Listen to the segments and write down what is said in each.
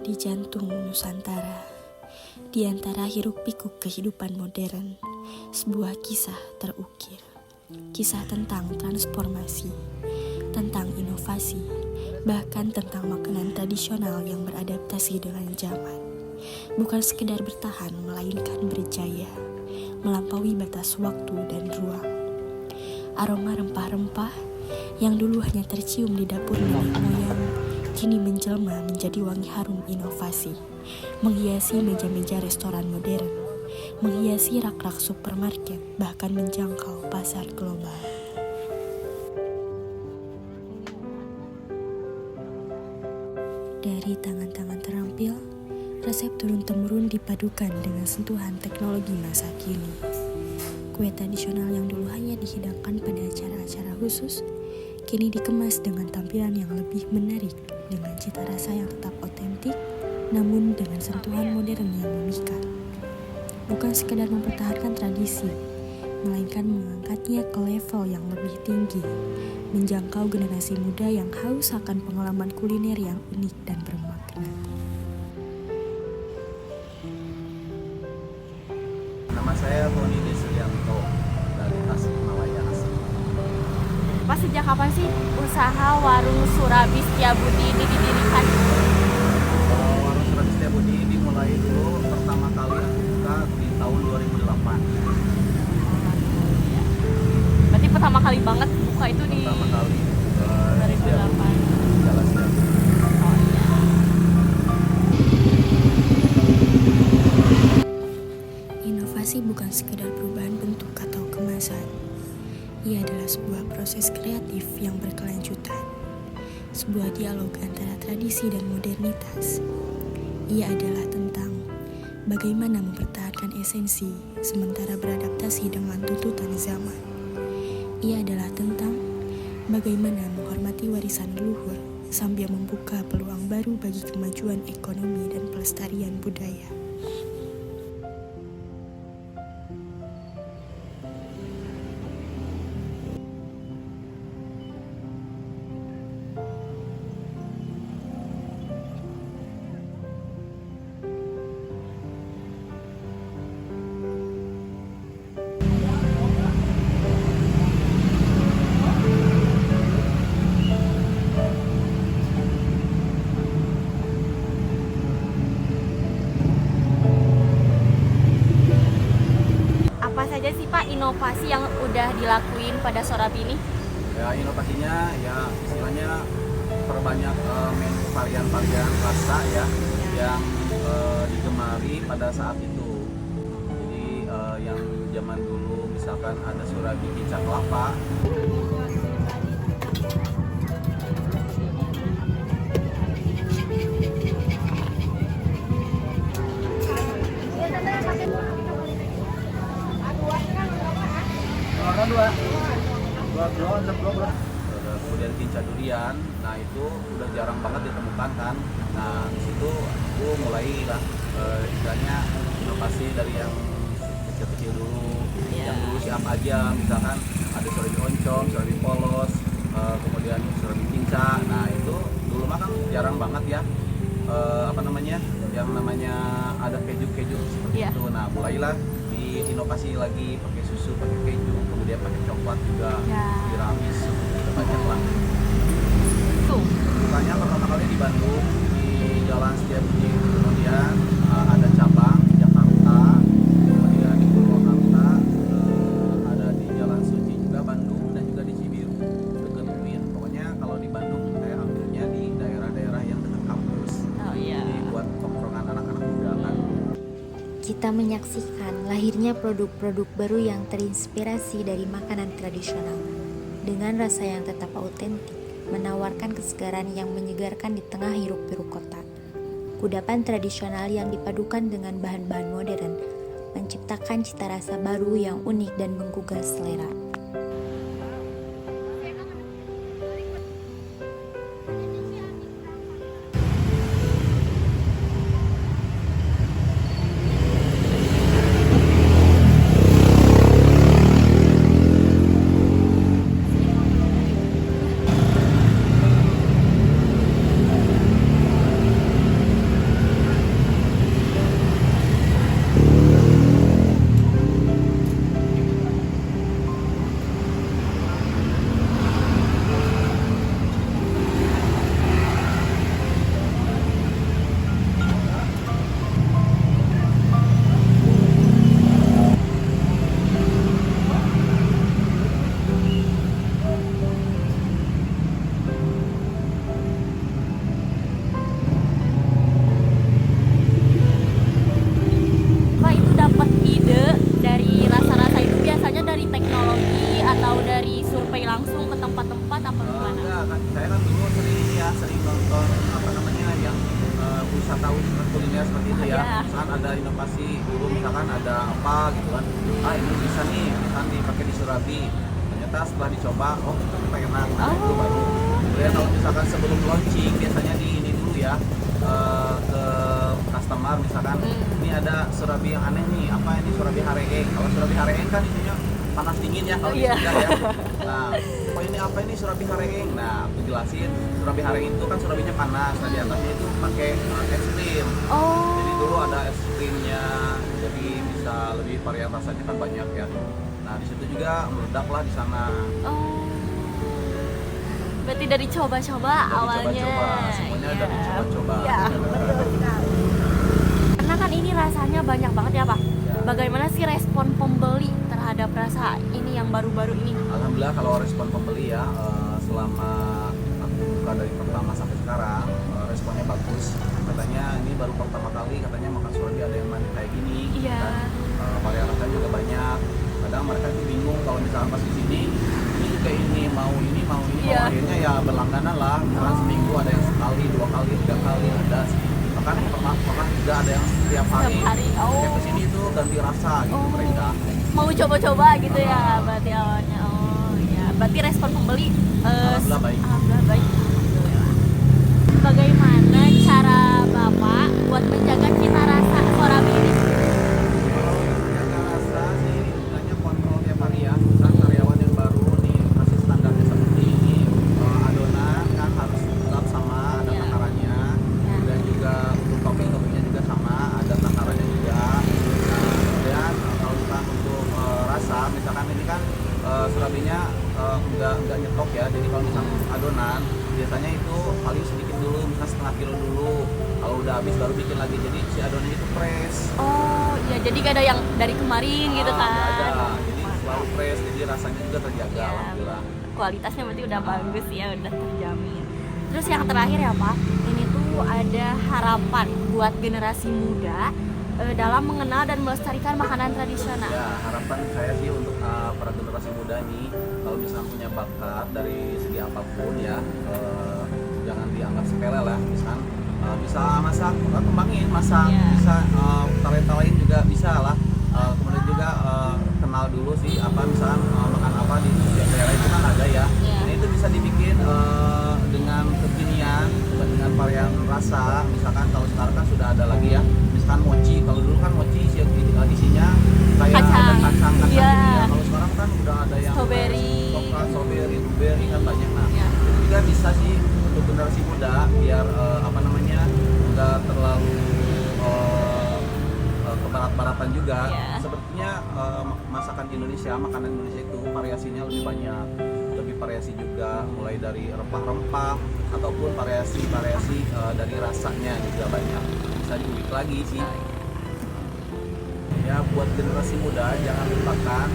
Di jantung Nusantara, di antara hiruk-pikuk kehidupan modern, sebuah kisah terukir. Kisah tentang transformasi, tentang inovasi, bahkan tentang makanan tradisional yang beradaptasi dengan zaman. Bukan sekedar bertahan, melainkan berjaya, melampaui batas waktu dan ruang. Aroma rempah-rempah yang dulu hanya tercium di dapur nenek moyang, kini menjelma menjadi wangi harum inovasi, menghiasi meja-meja restoran modern, menghiasi rak-rak supermarket, bahkan menjangkau pasar global. Dari tangan-tangan terampil, resep turun-temurun dipadukan dengan sentuhan teknologi masa kini. Kue tradisional yang dulu hanya dihidangkan pada acara-acara khusus, kini dikemas dengan tampilan yang lebih menarik, dengan cita rasa yang tetap otentik, namun dengan sentuhan modern yang memikat. Bukan sekedar mempertahankan tradisi, melainkan mengangkatnya ke level yang lebih tinggi, menjangkau generasi muda yang haus akan pengalaman kuliner yang unik dan bermakna. Nama saya Tony Desrianto dari Tasikmalaya asli. Pak, sejak kapan sih usaha warung Surabi Setiabudi ini didirikan? Warung Surabi Setiabudi dimulai dulu pertama kali aku buka di tahun 2008. Berarti pertama kali banget buka itu di Pertama kali 2008. Jalan Setiabudi. Oh iya. Inovasi bukan sekedar perubahan bentuk atau kemasan. Ia adalah sebuah proses kreatif yang berkelanjutan, sebuah dialog antara tradisi dan modernitas. Ia adalah tentang bagaimana mempertahankan esensi sementara beradaptasi dengan tuntutan zaman. Ia adalah tentang bagaimana menghormati warisan leluhur sambil membuka peluang baru bagi kemajuan ekonomi dan pelestarian budaya. Apa saja sih Pak inovasi yang udah dilakuin pada Surabi ini? Ya, inovasinya ya istilahnya perbanyak menu varian-varian rasa ya yang digemari pada saat itu. Jadi yang zaman dulu misalkan ada Surabi kicap kelapa. Kemudian kinca durian, nah itu udah jarang banget ditemukan kan. Nah di situ aku mulai lah istilahnya inovasi dari yang kecil-kecil dulu, yang dulu siap aja, misalkan ada surabi oncom, surabi polos, kemudian surabi kinca. Nah itu dulu mah kan jarang banget ya, yang namanya ada keju-keju seperti itu. Nah mulailah inovasi lagi pakai susu, pakai keju, kemudian pakai coklat juga, tiramisu, banyak lah. Tuh. Bukanya pertama kali di Bandung di Jalan Setiabudi, kemudian ada cabang di Jakarta, kemudian di Purwakarta, ada di Jalan Suci juga Bandung, dan juga di Cibiru dekat UIN. Pokoknya kalau di Bandung saya ambilnya di daerah-daerah yang dekat kampus. Oh iya. Jadi buat tongkrongan anak-anak muda kan. Kita menyaksikan lahirnya produk-produk baru yang terinspirasi dari makanan tradisional dengan rasa yang tetap autentik, menawarkan kesegaran yang menyegarkan di tengah hiruk-pikuk kota. Kudapan tradisional yang dipadukan dengan bahan-bahan modern menciptakan cita rasa baru yang unik dan menggugah selera. wisata kuliner seperti itu ya. Iya. Misalkan ada inovasi dulu, misalkan ada apa gitu kan, ini bisa nih misalkan dipakai di Surabi, ternyata setelah dicoba ternyata enak. Nah itu baru. Kemudian kalau misalkan sebelum launching biasanya di ini dulu ya, ke customer misalkan ini ada Surabi yang aneh nih, apa ini Surabi Hareeng. Kalau Surabi Hareeng kan isinya panas dingin ya kalau di Sunda ya. Nah, ini apa ini Surabi Hareeng? Nah, aku jelasin Surabi Hareeng itu kan Surabinya panas, nah di atasnya itu pakai es krim. Jadi dulu ada es krimnya, jadi bisa lebih varian rasanya kan banyak ya. Nah, di situ juga meledak lah di sana. Berarti dari coba-coba awalnya. Coba-coba, semuanya dari coba-coba. Iya, betul sekali. Karena kan ini rasanya banyak banget ya Pak. Ya. Bagaimana sih respon pembeli terhadap rasa ini yang baru-baru ini? Alhamdulillah kalau respon pembeli ya, selama aku buka dari pertama sampai sekarang, responnya bagus. Katanya ini baru pertama kali katanya makan Surabi ada yang manis kayak gini. Iya. Dan varian rasanya juga banyak. Kadang mereka tuh bingung kalau misalnya pas di sini ini juga ini mau Iya. akhirnya ya berlangganan lah. Misalnya seminggu ada yang sekali, 2 kali, 3 kali ada sih. Bahkan pernah juga ada yang setiap hari. Setiap kesini tuh ganti rasa gitu mereka. Mau coba-coba gitu ya berarti awalnya. Ya, berarti respon pembeli Alhamdulillah baik. Alhamdulillah baik. Bagaimana cara Bapak buat menjaga cita rasa Surabi ini? Jaga rasa sih sebenarnya kontrol tiap hari ya. Misalnya karyawan yang baru nih masih standarnya seperti ini, adonan kan harus tetap sama, ada Ya. takarannya. Ya. Dan juga untuk toppingnya juga sama, ada takarannya juga. Nah, kemudian kalau misalkan untuk rasa, misalkan ini kan Surabinya nggak nyetok ya. Jadi kalau misalkan adonan biasanya itu paling sedikit dulu, misalnya setengah kilo dulu. Kalau udah habis baru bikin lagi. Jadi si adonannya itu fresh. Ya jadi gak ada yang dari kemarin gitu kan. Nggak ada. Jadi selalu fresh, jadi rasanya juga terjaga. Ya, Alhamdulillah. kualitasnya berarti udah bagus ya, udah terjamin. Terus yang terakhir ya Pak, ini tuh ada harapan buat generasi muda dalam mengenal dan melestarikan makanan tradisional. Ya, harapan saya sih untuk para generasi muda nih, kalau misalnya punya bakat dari segi apapun ya, jangan dianggap sepele lah. Misalkan bisa masak, kembangin masak, Ya. bisa talenta lain juga bisa lah. Kemudian juga kenal dulu sih apa misalkan makan apa di setiap daerah itu kan ada ya. Ya. Nah itu bisa dibikin dengan kekinian, dengan varian rasa. Misalkan kalau sekarang kan sudah ada lagi ya, misalkan mochi. Kalau dulu kan mochi isinya kayak Kacang. ada kacang Iya. gitu ya. Kalau sekarang kan udah ada yang Strawberry. coklat, strawberry, blueberry kan banyak. Nah Ya. itu juga bisa sih untuk generasi muda biar nggak terlalu kebarat-baratan juga. Ya. Sepertinya masakan Indonesia, makanan Indonesia itu variasinya lebih banyak, lebih variasi juga, mulai dari rempah-rempah ataupun variasi-variasi dari rasanya juga banyak, bisa diulik lagi sih. Ya buat generasi muda jangan lupakan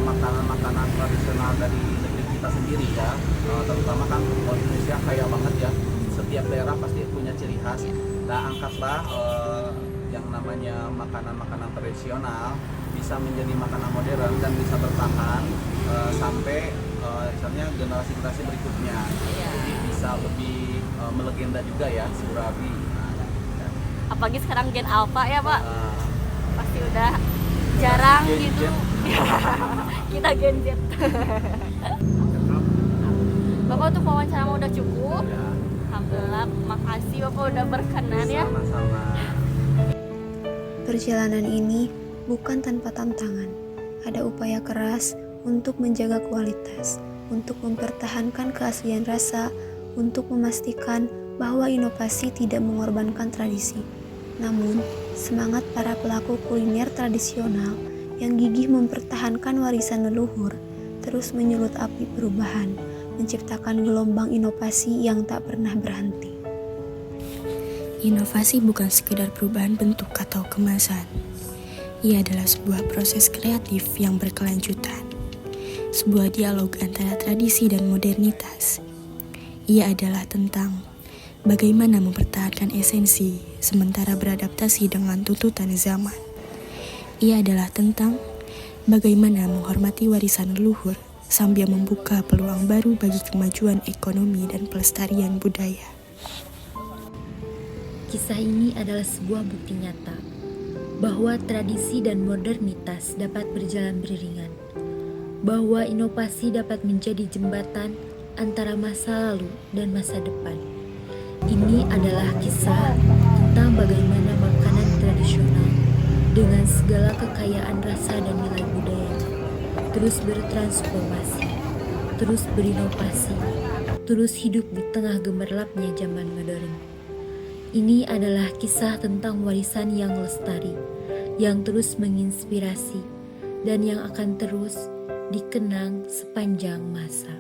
makanan-makanan tradisional dari negeri kita sendiri ya, terutama kan Indonesia kaya banget ya, setiap daerah pasti punya ciri khas. Nah angkatlah yang namanya makanan-makanan tradisional bisa menjadi makanan modern dan bisa bertahan sampai misalnya generasi-generasi berikutnya. Jadi bisa lebih melegenda juga ya Surabi. Apalagi sekarang Gen Alpha ya Pak, Nah, pasti udah jarang Gen gitu. Z. Kita Gen Z. Bapak untuk wawancara udah cukup. ya, Alhamdulillah, makasih Bapak udah berkenan ya. sama-sama. Perjalanan ini bukan tanpa tantangan. Ada upaya keras untuk menjaga kualitas, untuk mempertahankan keaslian rasa, untuk memastikan bahwa inovasi tidak mengorbankan tradisi. Namun, semangat para pelaku kuliner tradisional yang gigih mempertahankan warisan leluhur terus menyulut api perubahan, menciptakan gelombang inovasi yang tak pernah berhenti. Inovasi bukan sekedar perubahan bentuk atau kemasan. Ia adalah sebuah proses kreatif yang berkelanjutan. Sebuah dialog antara tradisi dan modernitas. Ia adalah tentang bagaimana mempertahankan esensi sementara beradaptasi dengan tuntutan zaman. Ia adalah tentang bagaimana menghormati warisan leluhur sambil membuka peluang baru bagi kemajuan ekonomi dan pelestarian budaya. Kisah ini adalah sebuah bukti nyata bahwa tradisi dan modernitas dapat berjalan beriringan, bahwa inovasi dapat menjadi jembatan antara masa lalu dan masa depan. Ini adalah kisah tentang bagaimana makanan tradisional dengan segala kekayaan rasa dan nilai budaya terus bertransformasi, terus berinovasi, terus hidup di tengah gemerlapnya zaman modern. Ini adalah kisah tentang warisan yang lestari, yang terus menginspirasi, dan yang akan terus dikenang sepanjang masa.